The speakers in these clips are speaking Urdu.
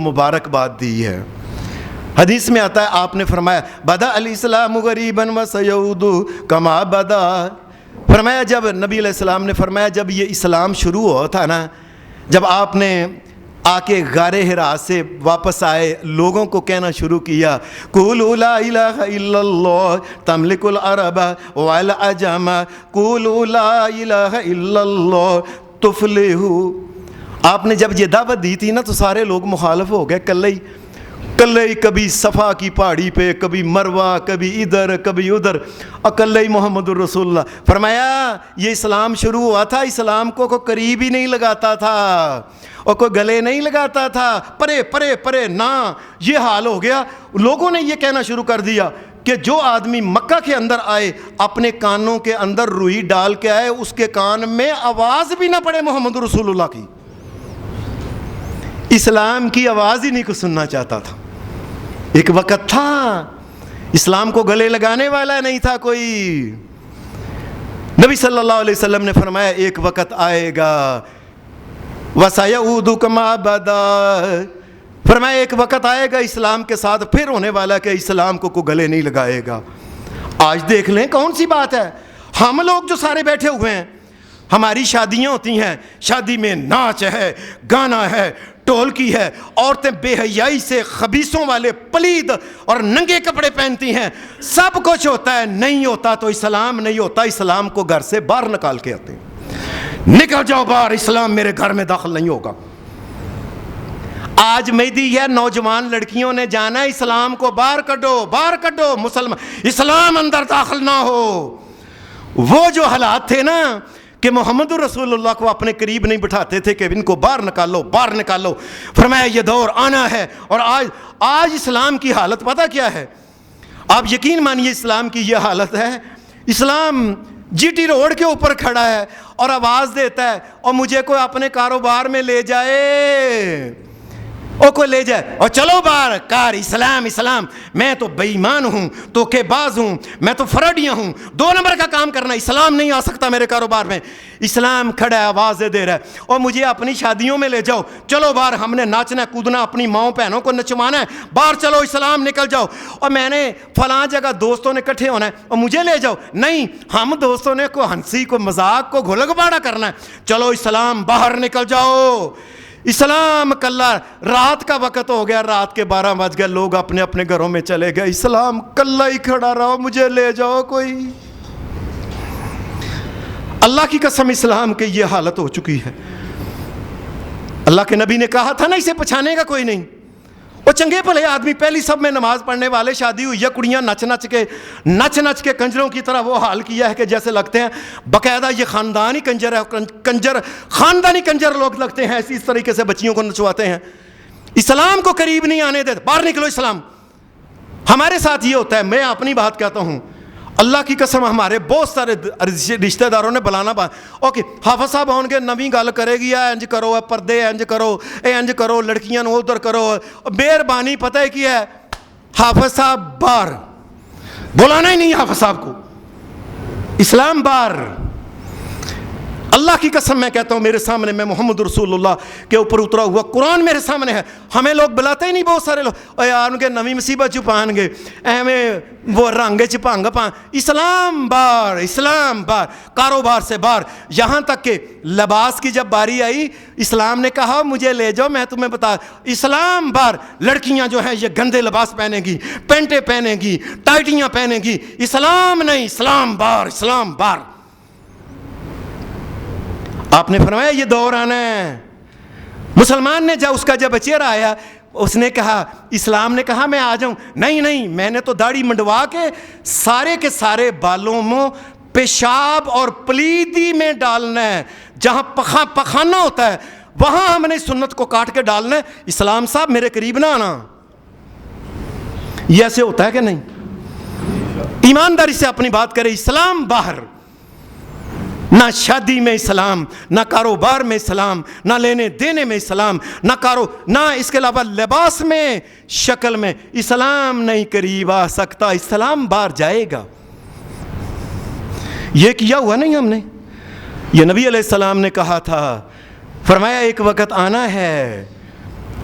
مبارکباد دی ہے۔ حدیث میں آتا ہے آپ نے فرمایا بدا الاسلام غریبا وسیعود کما بدا۔ فرمایا جب نبی علیہ السلام نے فرمایا جب یہ اسلام شروع ہوا تھا نا، جب آپ نے آ کے غار حرا سے واپس آئے، لوگوں کو کہنا شروع کیا قولوا لا الہ الا اللہ تملک العرب والعجم قولوا لا الہ الا اللہ تفلحوا۔ آپ نے جب یہ دعوت دی تھی نا تو سارے لوگ مخالف ہو گئے، کلے ہی کبھی صفا کی پہاڑی پہ، کبھی مروہ، کبھی ادھر کبھی ادھر، اکلے ہی محمد الرسول اللہ۔ فرمایا یہ اسلام شروع ہوا تھا، اسلام کو کوئی قریب ہی نہیں لگاتا تھا اور کوئی گلے نہیں لگاتا تھا، پرے پرے پرے نہ۔ یہ حال ہو گیا، لوگوں نے یہ کہنا شروع کر دیا کہ جو آدمی مکہ کے اندر آئے اپنے کانوں کے اندر روئی ڈال کے آئے، اس کے کان میں آواز بھی نہ پڑے محمد رسول اللہ کی، اسلام کی آواز ہی نہیں کو سننا چاہتا تھا۔ ایک وقت تھا اسلام کو گلے لگانے والا نہیں تھا کوئی۔ نبی صلی اللہ علیہ وسلم نے فرمایا ایک وقت آئے گا وَسَيَعُودُ كَمَا بَدَا، فرمایا ایک وقت آئے گا اسلام کے ساتھ پھر ہونے والا کہ اسلام کو کوئی گلے نہیں لگائے گا۔ آج دیکھ لیں کون سی بات ہے، ہم لوگ جو سارے بیٹھے ہوئے ہیں، ہماری شادیاں ہوتی ہیں، شادی میں ناچ ہے، گانا ہے، ٹولکی ہے، عورتیں بے حیائی سے خبیثوں والے پلید اور ننگے کپڑے پہنتی ہیں، سب کچھ ہوتا ہے، نہیں ہوتا تو اسلام نہیں ہوتا۔ اسلام کو گھر سے باہر نکال کے آتے ہیں، نکل جاؤ باہر، اسلام میرے گھر میں داخل نہیں ہوگا۔ آج مہدی ہے، نوجوان لڑکیوں نے جانا ہے اسلام کو باہر کڈو، باہر کڈو، مسلمان اسلام اندر داخل نہ ہو۔ وہ جو حالات تھے نا کہ محمد رسول اللہ کو اپنے قریب نہیں بٹھاتے تھے کہ ان کو باہر نکالو، باہر نکالو، فرمایا یہ دور آنا ہے۔ اور آج اسلام کی حالت پتہ کیا ہے؟ آپ یقین مانیے اسلام کی یہ حالت ہے، اسلام جی ٹی روڈ کے اوپر کھڑا ہے اور آواز دیتا ہے اور مجھے کوئی اپنے کاروبار میں لے جائے، او کوئی لے جائے اور چلو باہر کار اسلام اسلام، میں تو بے ایمان ہوں، تو کے باز ہوں، میں تو فراڈیاں ہوں، 2 نمبر کا کام کرنا، اسلام نہیں آ سکتا میرے کاروبار میں۔ اسلام کھڑا ہے، آوازیں دے رہا ہے اور مجھے اپنی شادیوں میں لے جاؤ، چلو باہر ہم نے ناچنا کودنا، اپنی ماؤں بہنوں کو نچوانا ہے، باہر چلو اسلام نکل جاؤ۔ اور میں نے فلاں جگہ دوستوں نے کٹھے ہونا ہے اور مجھے لے جاؤ، نہیں ہم دوستوں نے کو ہنسی کو مذاق کو گھل گباڑا کرنا ہے، چلو اسلام باہر نکل جاؤ۔ اسلام کلہ رات کا وقت ہو گیا، رات کے 12 بج گئے، لوگ اپنے اپنے گھروں میں چلے گئے، اسلام کلہ ہی کھڑا رہا، مجھے لے جاؤ کوئی۔ اللہ کی قسم اسلام کی یہ حالت ہو چکی ہے۔ اللہ کے نبی نے کہا تھا نا اسے پچھانے کا کوئی نہیں۔ وہ چنگے بھلے آدمی پہلی سب میں نماز پڑھنے والے، شادی ہوئی ہے، کڑیاں نچ نچ کے کنجروں کی طرح وہ حال کیا ہے کہ جیسے لگتے ہیں باقاعدہ یہ خاندانی کنجر ہے، کنجر خاندانی کنجر لوگ لگتے ہیں، اس طریقے سے بچیوں کو نچواتے ہیں۔ اسلام کو قریب نہیں آنے دیتے، باہر نکلو اسلام۔ ہمارے ساتھ یہ ہوتا ہے، میں اپنی بات کہتا ہوں، اللہ کی قسم ہمارے بہت سارے رشتہ داروں نے بلانا اوکے حافظ صاحب ہوں گے، نویں گل کرے گی، انج کرو، پردے انج کرو، انج کرو، لڑکیاں نو ادھر کرو، مہربانی پتہ ہے کی ہے، حافظ صاحب باہر، بلانا ہی نہیں حافظ صاحب کو، اسلام باہر۔ اللہ کی قسم میں کہتا ہوں، میرے سامنے میں محمد رسول اللہ کے اوپر اترا ہوا قرآن میرے سامنے ہے، ہمیں لوگ بلاتے ہی نہیں، بہت سارے لوگ اور یار ان کے نویں مصیبت چھپان گے، ایویں وہ رنگ چھپانگ پان، اسلام باہر، اسلام باہر، کاروبار سے باہر۔ یہاں تک کہ لباس کی جب باری آئی، اسلام نے کہا مجھے لے جاؤ میں تمہیں بتا، اسلام باہر۔ لڑکیاں جو ہیں یہ گندے لباس پہنے گی، پینٹیں پہنے گی، ٹائٹیاں پہنے گی، اسلام نہیں، اسلام باہر، اسلام باہر۔ آپ نے فرمایا یہ دور آنا ہے۔ مسلمان نے جب اس کا جب چہرہ آیا، اس نے کہا، اسلام نے کہا میں آ جاؤں، نہیں میں نے تو داڑھی منڈوا کے سارے کے سارے بالوں میں پیشاب اور پلیدی میں ڈالنا ہے، جہاں پخانہ ہوتا ہے وہاں ہم نے سنت کو کاٹ کے ڈالنا ہے، اسلام صاحب میرے قریب نہ آنا۔ یہ ایسے ہوتا ہے کہ نہیں؟ ایمانداری سے اپنی بات کرے، اسلام باہر، نہ شادی میں اسلام، نہ کاروبار میں اسلام، نہ لینے دینے میں اسلام، نہ اس کے علاوہ لباس میں، شکل میں اسلام نہیں قریب آ سکتا، اسلام باہر جائے گا۔ یہ کیا ہوا نہیں ہم نے، یہ نبی علیہ السلام نے کہا تھا، فرمایا ایک وقت آنا ہے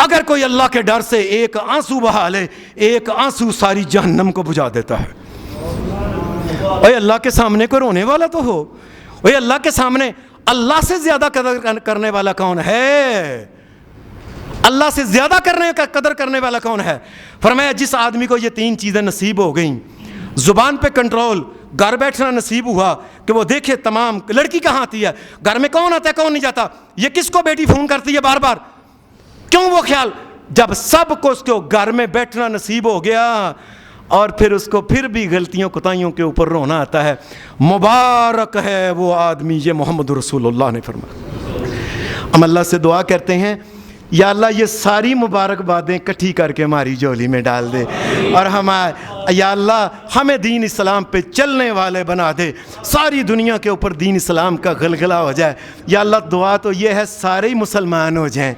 اگر کوئی اللہ کے ڈر سے ایک آنسو بہا لے، ایک آنسو ساری جہنم کو بجھا دیتا ہے۔ اے اللہ کے سامنے کوئی رونے والا تو ہو، اے اللہ کے سامنے اللہ سے زیادہ قدر کرنے والا کون ہے؟ اللہ سے زیادہ قدر کرنے والا کون ہے؟ فرمایا جس آدمی کو یہ 3 چیزیں نصیب ہو گئیں، زبان پہ کنٹرول، گھر بیٹھنا نصیب ہوا کہ وہ دیکھے تمام لڑکی کہاں آتی ہے، گھر میں کون آتا ہے کون نہیں جاتا، یہ کس کو بیٹی فون کرتی ہے بار بار، کیوں وہ خیال، جب سب کو اس کو گھر میں بیٹھنا نصیب ہو گیا اور پھر اس کو پھر بھی غلطیوں کوتاہیوں کے اوپر رونا آتا ہے، مبارک ہے وہ آدمی، یہ محمد رسول اللہ نے فرمایا۔ ہم اللہ سے دعا کرتے ہیں یا اللہ یہ ساری مبارک باتیں کٹھی کر کے ہماری جھولی میں ڈال دے، اور یا اللہ ہمیں دین اسلام پہ چلنے والے بنا دے، ساری دنیا کے اوپر دین اسلام کا غلغلہ ہو جائے۔ یا اللہ دعا تو یہ ہے سارے ہی مسلمان ہو جائیں،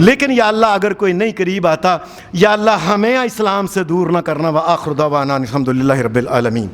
لیکن یا اللہ اگر کوئی نہیں قریب آتا، یا اللہ ہمیں اسلام سے دور نہ کرنا۔ وآخر دعوانا الحمدللہ رب العالمین۔